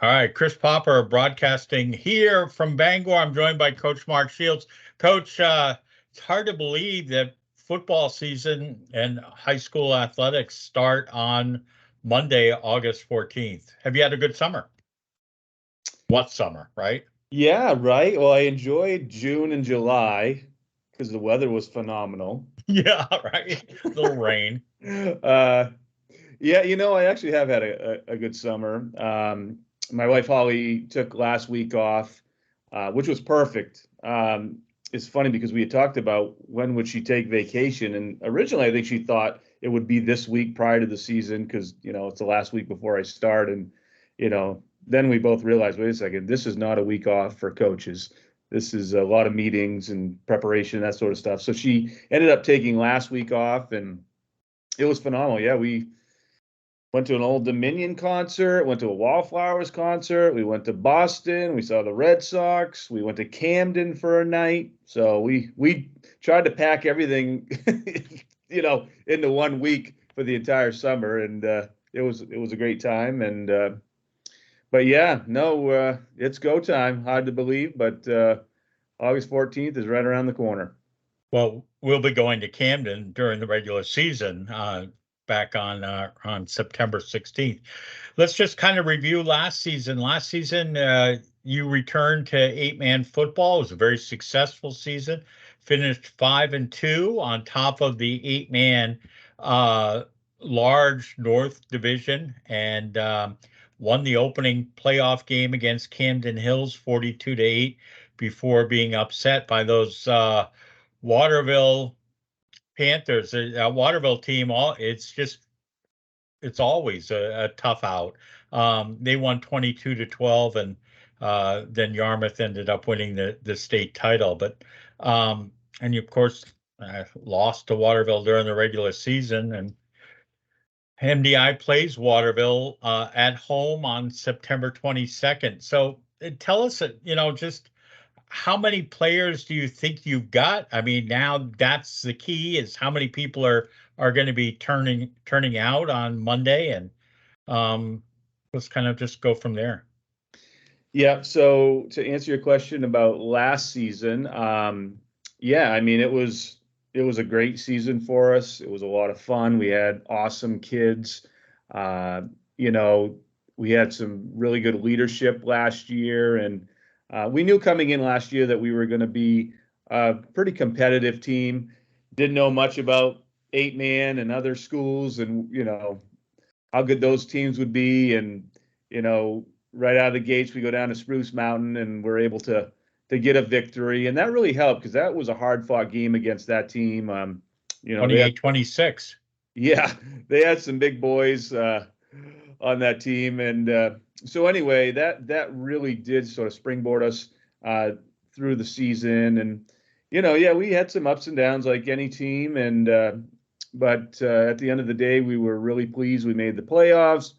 All right, Chris Popper broadcasting here from Bangor. I'm joined by Coach Mark Shields. Coach, it's hard to believe that football season and high school athletics start on Monday, August 14th. Have you had a good summer? What summer, right? Yeah, right. Well, I enjoyed June and July because the weather was phenomenal. Yeah, right. Little rain. Uh, yeah, I actually have had a good summer. My wife Holly took last week off, which was perfect. It's funny because we had talked about when would she take vacation, and originally I think she thought it would be this week prior to the season because it's the last week before I start, and then we both realized, wait a second, this is not a week off for coaches. This is a lot of meetings and preparation, that sort of stuff. So she ended up taking last week off, and it was phenomenal. Yeah, we went to an Old Dominion concert, went to a Wallflowers concert, we went to Boston, we saw the Red Sox, we went to Camden for a night. So we tried to pack everything, into 1 week for the entire summer, and it was a great time. And but yeah, no, it's go time. Hard to believe, but August 14th is right around the corner. Well, we'll be going to Camden during the regular season, back on September 16th. Let's just kind of review last season. Last season, you returned to eight-man football. It was a very successful season. Finished 5-2 on top of the eight-man uh, large North Division, and won the opening playoff game against Camden Hills 42-8 before being upset by those Waterville Panthers. Waterville team, it's always a tough out. They won 22-12, and then Yarmouth ended up winning the state title. But and you, of course, lost to Waterville during the regular season. And MDI plays Waterville at home on September 22nd. So tell us, just how many players do you think you've got? I mean, now that's the key, is how many people are going to be turning out on Monday, and um, let's kind of just go from there. Yeah. So to answer your question about last season, yeah, I mean it was a great season for us. It was a lot of fun. We had awesome kids. Uh, you know, we had some really good leadership last year, and we knew coming in last year that we were going to be a pretty competitive team. Didn't know much about eight man and other schools, and how good those teams would be, and right out of the gates, we go down to Spruce Mountain and we're able to get a victory, and that really helped because that was a hard fought game against that team. They had 28-26. yeah, they had some big boys on that team, and so anyway, that really did sort of springboard us uh, through the season, and yeah, we had some ups and downs like any team, and but at the end of the day, we were really pleased. We made the playoffs.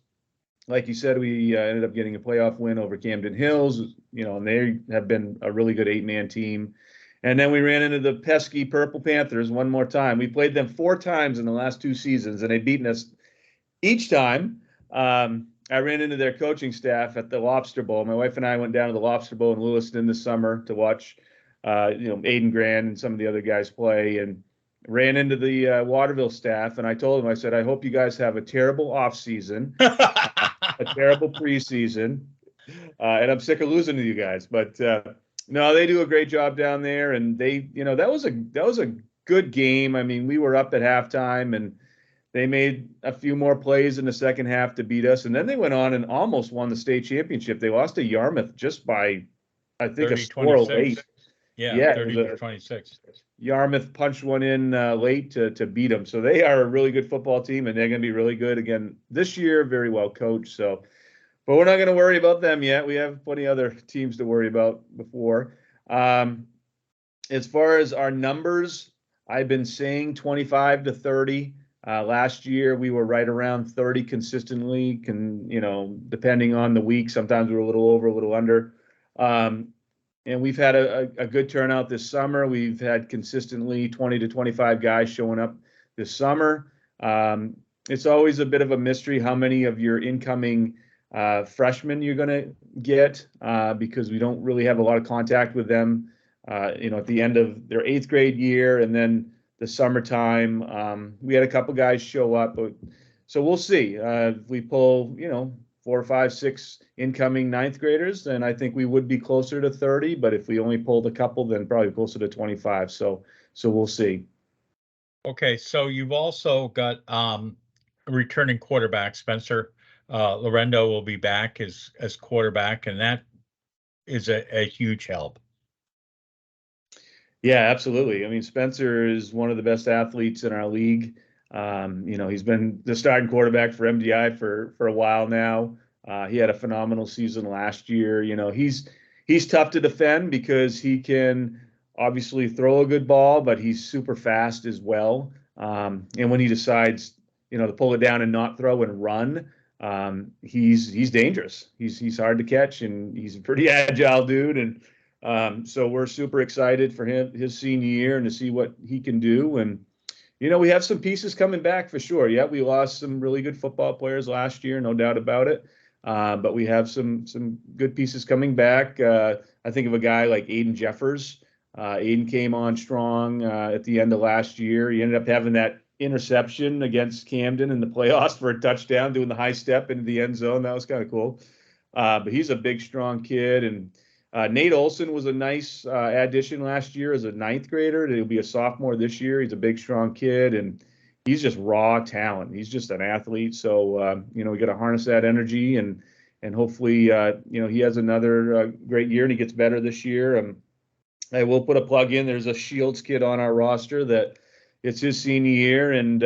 Like you said, we ended up getting a playoff win over Camden Hills, and they have been a really good eight-man team. And then we ran into the pesky Purple Panthers one more time. We played them 4 times in the last 2 seasons, and they've beaten us each time. I ran into their coaching staff at the Lobster Bowl. My wife and I went down to the Lobster Bowl in Lewiston this summer to watch, Aiden Grand and some of the other guys play, and ran into the Waterville staff. And I told them, I said, I hope you guys have a terrible off season, a terrible preseason, and I'm sick of losing to you guys. But no, they do a great job down there, and that was a good game. I mean, we were up at halftime, and they made a few more plays in the second half to beat us, and then they went on and almost won the state championship. They lost to Yarmouth just by, I think, a 30, score of 8. Yeah, Yeah, it was 30-26. Yarmouth punched one in late to beat them. So they are a really good football team, and they're going to be really good again this year. Very well coached. So, but we're not going to worry about them yet. We have plenty of other teams to worry about before. As far as our numbers, I've been saying 25 to 30. Last year we were right around 30 consistently. Depending on the week, sometimes we were a little over, a little under. And we've had a good turnout this summer. We've had consistently 20 to 25 guys showing up this summer. It's always a bit of a mystery how many of your incoming freshmen you're going to get because we don't really have a lot of contact with them, at the end of their 8th grade year. And then the summertime, we had a couple guys show up. So we'll see. If we pull, 4, 5, 6 incoming 9th graders, then I think we would be closer to 30. But if we only pulled a couple, then probably closer to 25. So we'll see. Okay, so you've also got a returning quarterback, Spencer Lorendo will be back as quarterback, and that is a huge help. Yeah, absolutely. I mean, Spencer is one of the best athletes in our league. He's been the starting quarterback for MDI for a while now. He had a phenomenal season last year. He's tough to defend because he can obviously throw a good ball, but he's super fast as well. And when he decides, to pull it down and not throw and run, he's dangerous. He's hard to catch, and he's a pretty agile dude. And so we're super excited for him, his senior year, and to see what he can do. And we have some pieces coming back for sure. Yeah, we lost some really good football players last year, no doubt about it. But we have some good pieces coming back. I think of a guy like Aiden Jeffers. Aiden came on strong at the end of last year. He ended up having that interception against Camden in the playoffs for a touchdown, doing the high step into the end zone. That was kind of cool. But he's a big, strong kid. And Nate Olson was a nice addition last year as a 9th grader. He'll be a sophomore this year. He's a big, strong kid, and he's just raw talent. He's just an athlete. So, we got to harness that energy, and hopefully, he has another great year and he gets better this year. I will put a plug in. There's a Shields kid on our roster that it's his senior year, and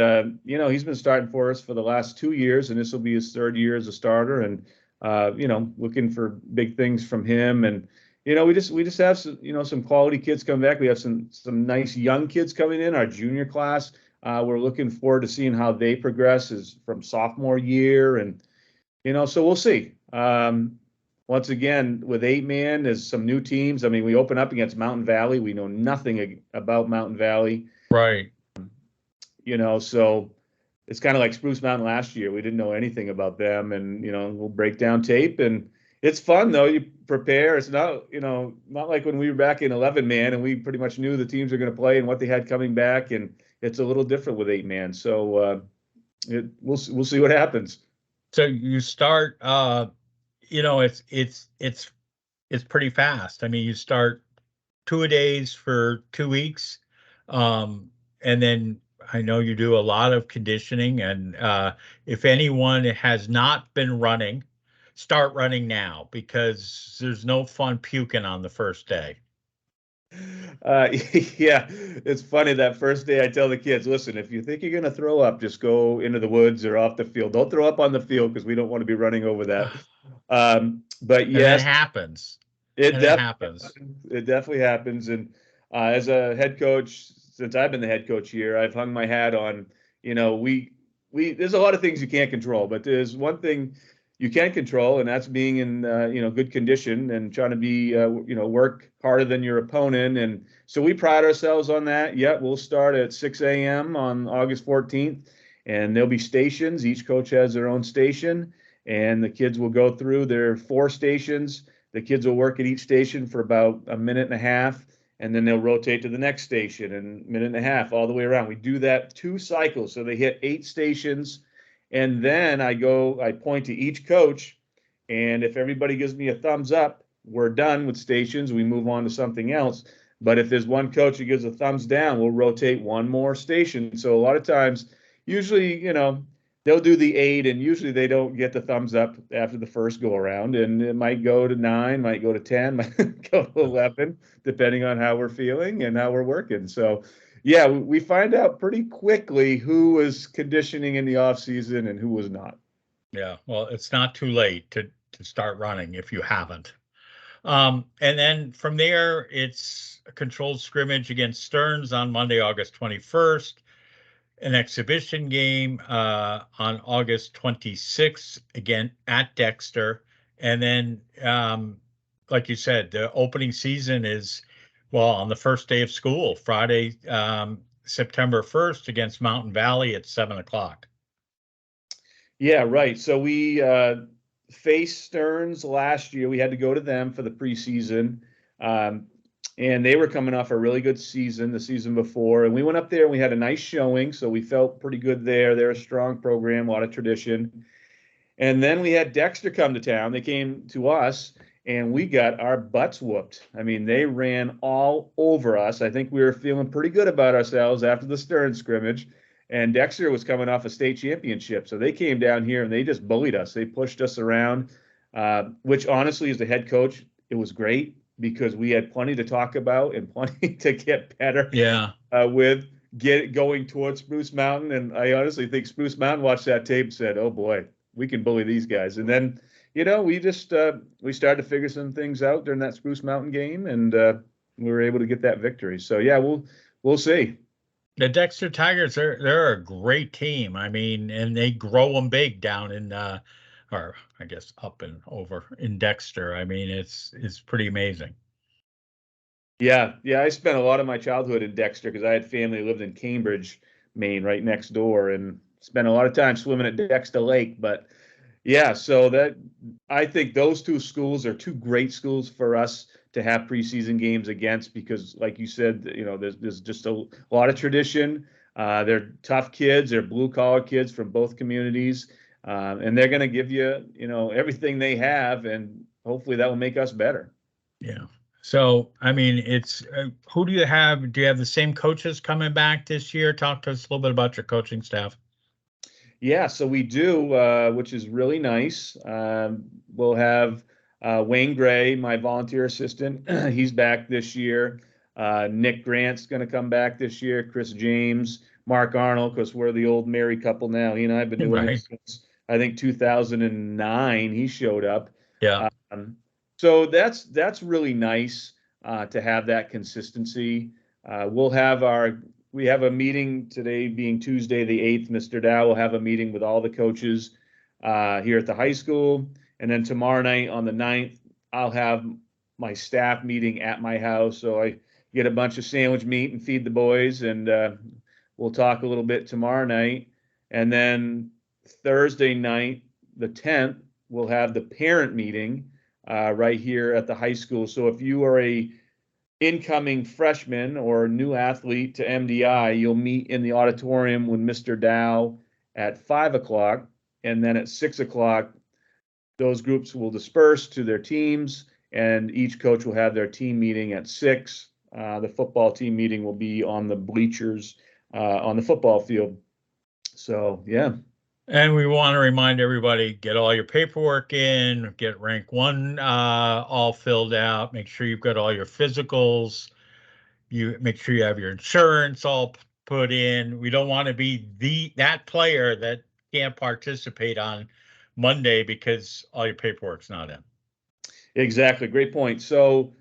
he's been starting for us for the last 2 years, and this will be his 3rd year as a starter. And looking for big things from him. And we just have some quality kids coming back. We have some nice young kids coming in our junior class. We're looking forward to seeing how they progress as from sophomore year, and so we'll see. Once again, with 8-man, there's some new teams. I mean, we open up against Mountain Valley. We know nothing about Mountain Valley, right? So it's kind of like Spruce Mountain last year. We didn't know anything about them, and we'll break down tape, and it's fun though. You prepare. It's not not like when we were back in 11-man and we pretty much knew the teams are going to play and what they had coming back, and it's a little different with 8-man. So we'll see what happens. So you start. It's pretty fast. I mean, you start 2-a-days for 2 weeks, and then I know you do a lot of conditioning, and if anyone has not been running, start running now, because there's no fun puking on the first day. Yeah, it's funny. That first day I tell the kids, listen, if you think you're going to throw up, just go into the woods or off the field. Don't throw up on the field because we don't want to be running over that. But yes, and it happens. It definitely happens. And as a head coach, since I've been the head coach here, I've hung my hat on, there's a lot of things you can't control, but there's one thing you can control, and that's being in, good condition and trying to be, work harder than your opponent. And so we pride ourselves on that. Yeah, we'll start at 6 a.m. on August 14th, and there'll be stations. Each coach has their own station, and the kids will go through their 4 stations. The kids will work at each station for about a minute and a half, and then they'll rotate to the next station and minute and a half all the way around. We do that 2 cycles. So they hit 8 stations. And then I point to each coach, and if everybody gives me a thumbs up, we're done with stations. We move on to something else. But if there's one coach who gives a thumbs down, we'll rotate 1 more station. So a lot of times, usually, they'll do the 8, and usually they don't get the thumbs up after the first go around. And it might go to 9, might go to 10, might go to 11, depending on how we're feeling and how we're working. So yeah, we find out pretty quickly who was conditioning in the off season and who was not. Yeah, well, it's not too late to start running if you haven't. And then from there, it's a controlled scrimmage against Stearns on Monday, August 21st, an exhibition game on August 26th, again at Dexter. And then, like you said, the opening season is, well, on the first day of school, Friday, September 1st against Mountain Valley at 7 o'clock. Yeah, right. So we faced Stearns last year. We had to go to them for the preseason. And they were coming off a really good season the season before. And we went up there and we had a nice showing. So we felt pretty good there. They're a strong program, a lot of tradition. And then we had Dexter come to town. They came to us and we got our butts whooped. I mean, they ran all over us. I think we were feeling pretty good about ourselves after the Stearns scrimmage. And Dexter was coming off a state championship. So they came down here and they just bullied us. They pushed us around, which honestly, as the head coach, it was great because we had plenty to talk about and plenty to get better with going towards Spruce Mountain. And I honestly think Spruce Mountain watched that tape and said, oh boy, we can bully these guys. And then, we just we started to figure some things out during that Spruce Mountain game, and we were able to get that victory. So yeah, we'll see. The Dexter Tigers, they're a great team. I mean, and they grow them big down in or I guess up and over in Dexter. I mean, it's pretty amazing. Yeah. I spent a lot of my childhood in Dexter because I had family who lived in Cambridge, Maine, right next door, and spent a lot of time swimming at Dexter Lake. But yeah, so that I think those two schools are two great schools for us to have preseason games against because, like you said, there's just a lot of tradition. They're tough kids. They're blue collar kids from both communities. And they're going to give you, everything they have, and hopefully that will make us better. Yeah. So, I mean, it's who do you have? Do you have the same coaches coming back this year? Talk to us a little bit about your coaching staff. Yeah, so we do, which is really nice. We'll have Wayne Gray, my volunteer assistant. He's back this year. Nick Grant's going to come back this year. Chris James, Mark Arnold, because we're the old married couple now. He and I have been doing it since I think 2009. He showed up. Yeah. So that's really nice to have that consistency. We have a meeting today, being Tuesday the 8th. Mr. Dow will have a meeting with all the coaches here at the high school. And then tomorrow night on the 9th, I'll have my staff meeting at my house. So I get a bunch of sandwich meat and feed the boys. And we'll talk a little bit tomorrow night. And then Thursday night, the 10th, we'll have the parent meeting right here at the high school. So if you are a incoming freshman or new athlete to MDI, you'll meet in the auditorium with Mr. Dow at 5 o'clock. And then at 6 o'clock, those groups will disperse to their teams, and each coach will have their team meeting at 6. The football team meeting will be on the bleachers on the football field. So, yeah. And we want to remind everybody, get all your paperwork in, get rank 1 all filled out, make sure you've got all your physicals, you make sure you have your insurance all put in. We don't want to be that player that can't participate on Monday because all your paperwork's not in. Exactly. Great point. So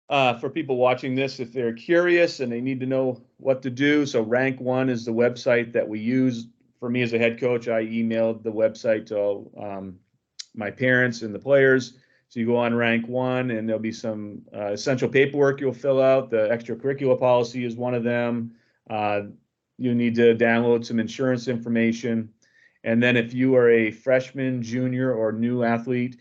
for people watching this, if they're curious and they need to know what to do, so Rank 1 is the website that we use. For me as a head coach, I emailed the website to my parents and the players. So you go on Rank 1 and there'll be some essential paperwork you'll fill out. The extracurricular policy is one of them. You need to download some insurance information. And then if you are a freshman, junior, or new athlete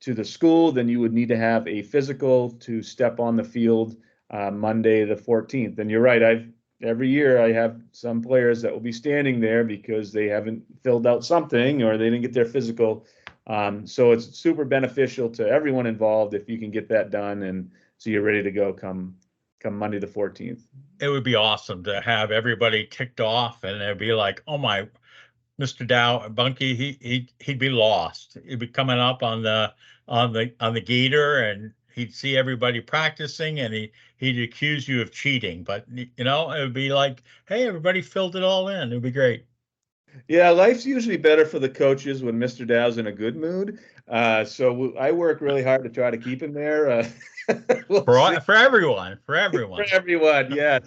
to the school, then you would need to have a physical to step on the field Monday the 14th. And you're right, every year I have some players that will be standing there because they haven't filled out something or they didn't get their physical. So it's super beneficial to everyone involved if you can get that done, and so you're ready to go come Monday the 14th. It would be awesome to have everybody ticked off, and it'd be like, oh my, Mr. Dow, Bunky, he'd be lost. He'd be coming up on the gator, and he'd see everybody practicing, and he'd accuse you of cheating. But it would be like, hey, everybody filled it all in. It'd be great. Yeah, life's usually better for the coaches when Mr. Dow's in a good mood. So I work really hard to try to keep him there. For everyone. For everyone, yes.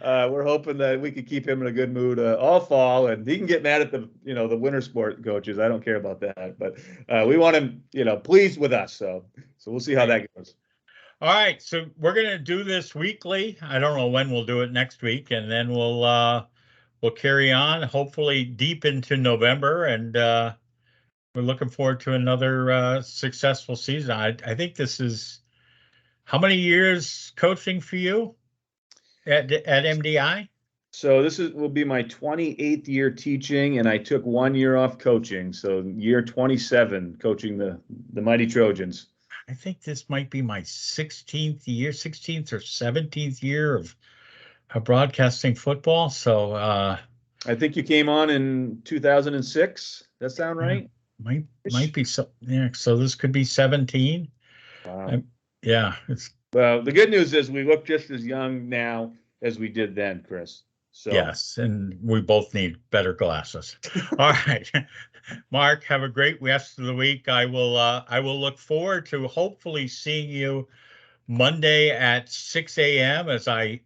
We're hoping that we can keep him in a good mood all fall, and he can get mad at the winter sport coaches. I don't care about that, but we want him pleased with us. So we'll see how that goes. All right, so we're gonna do this weekly. I don't know when we'll do it next week, and then we'll carry on hopefully deep into November, and we're looking forward to another successful season. I think this is how many years coaching for you at MDI? So this will be my 28th year teaching, and I took 1 year off coaching. So year 27 coaching the mighty Trojans. I think this might be my 16th year, 16th or 17th year of broadcasting football. So I think you came on in 2006. That sound yeah, right? might be so. Yeah, so this could be 17. Wow. Yeah, it's Well, the good news is we look just as young now as we did then, Chris. So yes, and we both need better glasses. All right. Mark, have a great rest of the week. I will look forward to hopefully seeing you Monday at 6 a.m. as I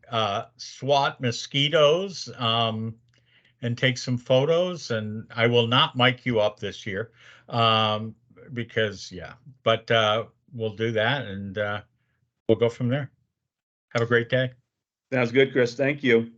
swat mosquitoes and take some photos. And I will not mic you up this year because, yeah, but we'll do that and we'll go from there. Have a great day. sounds good, Chris. Thank you.